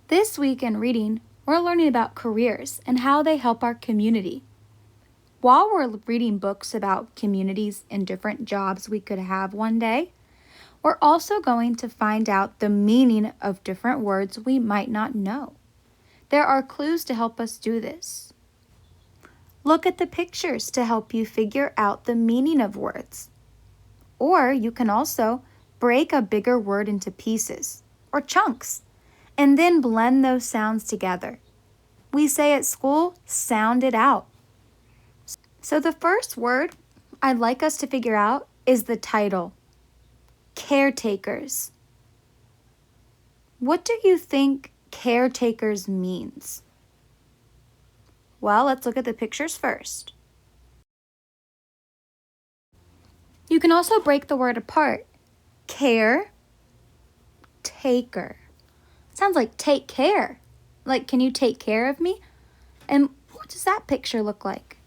This week in reading, we're learning about careers and how they help our community. While we're reading books about communities and different jobs we could have one day, we're also going to find out the meaning of different words we might not know. There are clues to help us do this. Look at the pictures to help you figure out the meaning of words. Or you can also break a bigger word into pieces or chunks and then blend those sounds together. We say at school, sound it out. So the first word I'd like us to figure out is the title, caretakers. What do you think caretakers means? Well, let's look at the pictures first. You can also break the word apart. Care, taker. Sounds like take care. Like, can you take care of me? And what does that picture look like?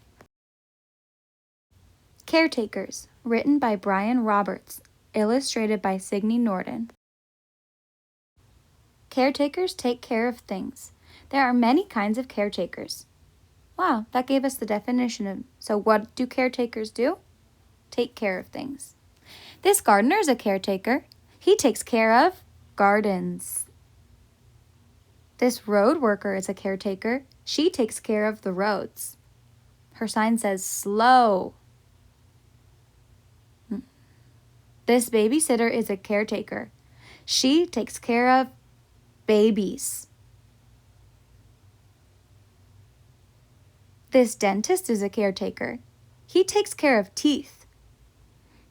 Caretakers, written by Brian Roberts, illustrated by Signe Norden. Caretakers take care of things. There are many kinds of caretakers. Wow, that gave us the definition of, so what do caretakers do? Take care of things. This gardener is a caretaker. He takes care of gardens. This road worker is a caretaker. She takes care of the roads. Her sign says slow. This babysitter is a caretaker. She takes care of babies. This dentist is a caretaker. He takes care of teeth.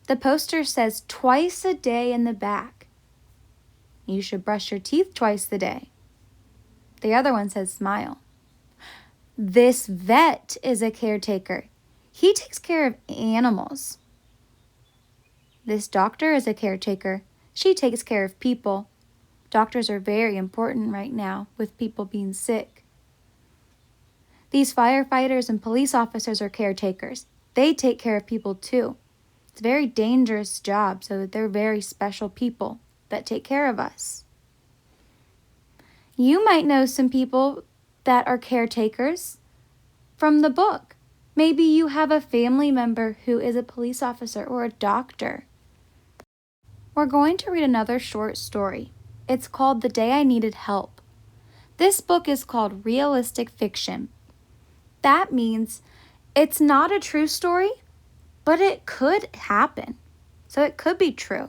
The poster says twice a day in the back. You should brush your teeth twice a day. The other one says smile. This vet is a caretaker. He takes care of animals. This doctor is a caretaker. She takes care of people. Doctors are very important right now with people being sick. These firefighters and police officers are caretakers. They take care of people too. It's a very dangerous job, so they're very special people that take care of us. You might know some people that are caretakers from the book. Maybe you have a family member who is a police officer or a doctor. We're going to read another short story. It's called The Day I Needed Help. This book is called realistic fiction. That means it's not a true story, but it could happen. So it could be true.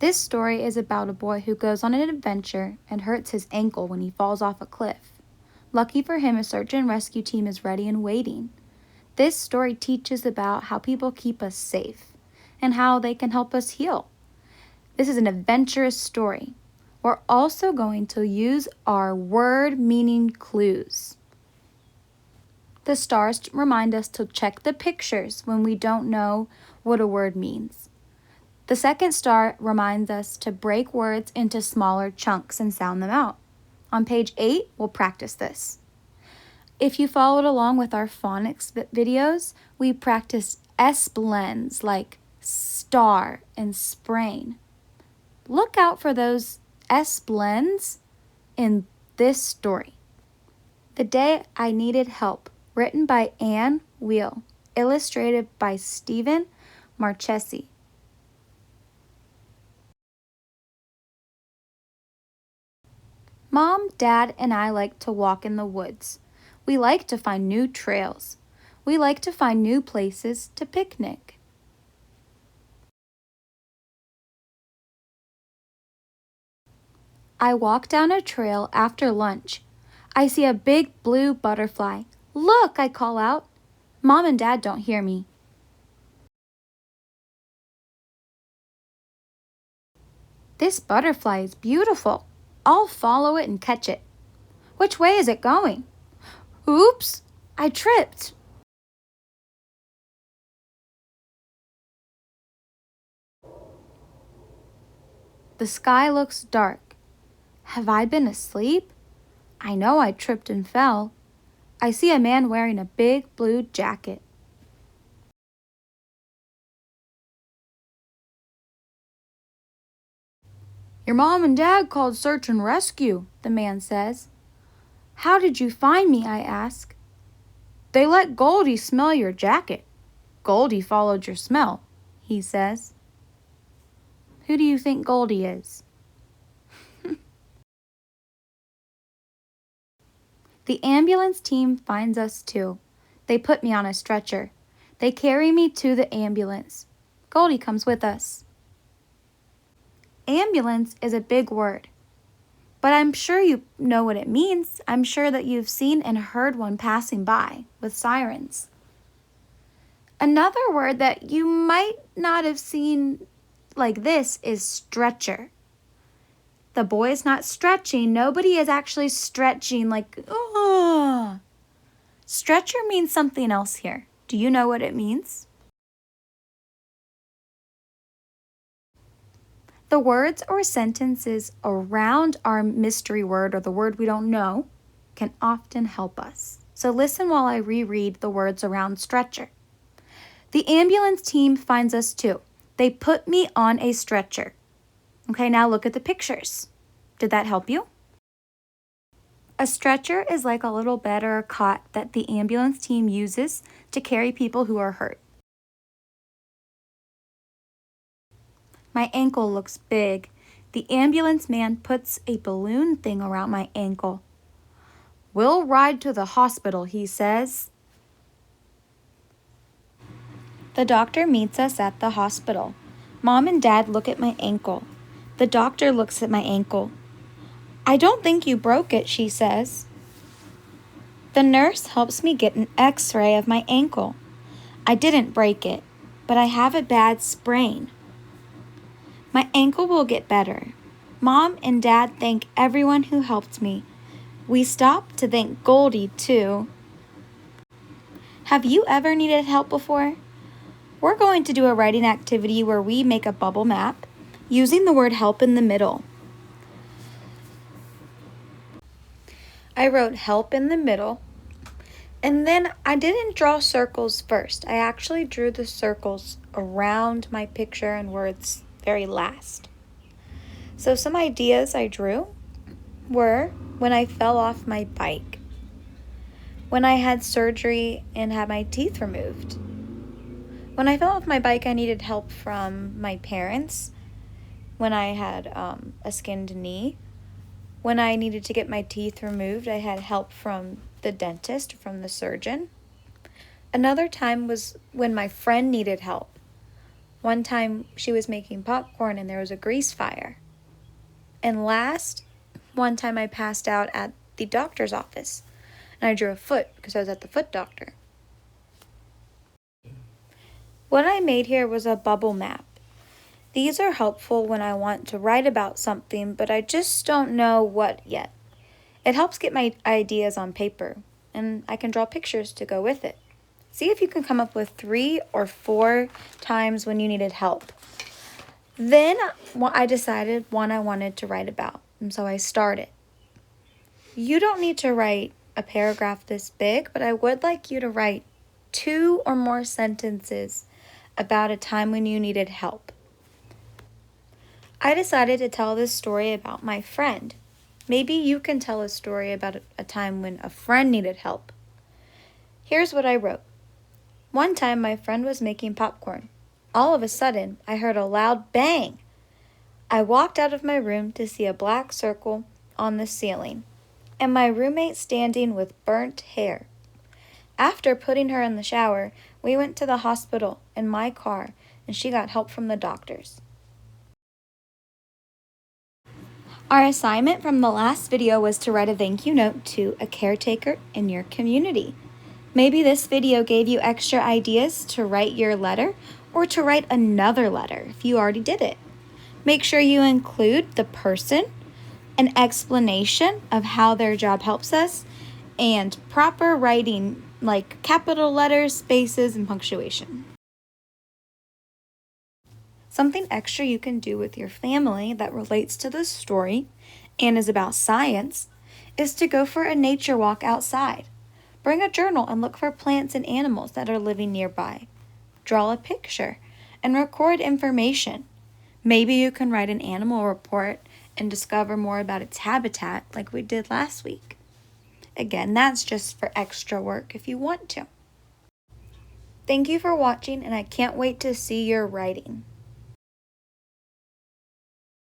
This story is about a boy who goes on an adventure and hurts his ankle when he falls off a cliff. Lucky for him, a search and rescue team is ready and waiting. This story teaches about how people keep us safe and how they can help us heal. This is an adventurous story. We're also going to use our word meaning clues. The stars remind us to check the pictures when we don't know what a word means. The second star reminds us to break words into smaller chunks and sound them out. On page 8, we'll practice this. If you followed along with our phonics videos, we practiced S blends like star and sprain. Look out for those S blends in this story. The Day I Needed Help, written by Anne Wheel, illustrated by Stephen Marchesi. Mom, Dad, and I like to walk in the woods. We like to find new trails. We like to find new places to picnic. I walk down a trail after lunch. I see a big blue butterfly. Look, I call out. Mom and Dad don't hear me. This butterfly is beautiful. I'll follow it and catch it. Which way is it going? Oops, I tripped. The sky looks dark. Have I been asleep? I know I tripped and fell. I see a man wearing a big blue jacket. Your mom and dad called search and rescue, the man says. How did you find me? I ask. They let Goldie smell your jacket. Goldie followed your smell, he says. Who do you think Goldie is? The ambulance team finds us too. They put me on a stretcher. They carry me to the ambulance. Goldie comes with us. Ambulance is a big word, but I'm sure you know what it means. I'm sure that you've seen and heard one passing by with sirens. Another word that you might not have seen like this is stretcher. The boy's not stretching. Nobody is actually stretching like, oh. Stretcher means something else here. Do you know what it means? The words or sentences around our mystery word or the word we don't know can often help us. So listen while I reread the words around stretcher. The ambulance team finds us too. They put me on a stretcher. Okay, now look at the pictures. Did that help you? A stretcher is like a little bed or a cot that the ambulance team uses to carry people who are hurt. My ankle looks big. The ambulance man puts a balloon thing around my ankle. We'll ride to the hospital, he says. The doctor meets us at the hospital. Mom and Dad look at my ankle. The doctor looks at my ankle. I don't think you broke it, she says. The nurse helps me get an x-ray of my ankle. I didn't break it, but I have a bad sprain. My ankle will get better. Mom and Dad thank everyone who helped me. We stop to thank Goldie, too. Have you ever needed help before? We're going to do a writing activity where we make a bubble map using the word help in the middle. I wrote help in the middle, and then I didn't draw circles first. I actually drew the circles around my picture and words very last. So some ideas I drew were when I fell off my bike, when I had surgery and had my teeth removed. When I fell off my bike, I needed help from my parents. When I had a skinned knee. When I needed to get my teeth removed, I had help from the dentist, from the surgeon. Another time was when my friend needed help. One time she was making popcorn and there was a grease fire. And last, one time I passed out at the doctor's office and I drew a foot because I was at the foot doctor. What I made here was a bubble map. These are helpful when I want to write about something, but I just don't know what yet. It helps get my ideas on paper, and I can draw pictures to go with it. See if you can come up with 3 or 4 times when you needed help. Then I decided one I wanted to write about, and so I started. You don't need to write a paragraph this big, but I would like you to write 2 or more sentences about a time when you needed help. I decided to tell this story about my friend. Maybe you can tell a story about a time when a friend needed help. Here's what I wrote. One time my friend was making popcorn. All of a sudden, I heard a loud bang. I walked out of my room to see a black circle on the ceiling, and my roommate standing with burnt hair. After putting her in the shower, we went to the hospital in my car, and she got help from the doctors. Our assignment from the last video was to write a thank you note to a caretaker in your community. Maybe this video gave you extra ideas to write your letter or to write another letter if you already did it. Make sure you include the person, an explanation of how their job helps us, and proper writing like capital letters, spaces, and punctuation. Something extra you can do with your family that relates to the story and is about science is to go for a nature walk outside. Bring a journal and look for plants and animals that are living nearby. Draw a picture and record information. Maybe you can write an animal report and discover more about its habitat like we did last week. Again, that's just for extra work if you want to. Thank you for watching, and I can't wait to see your writing.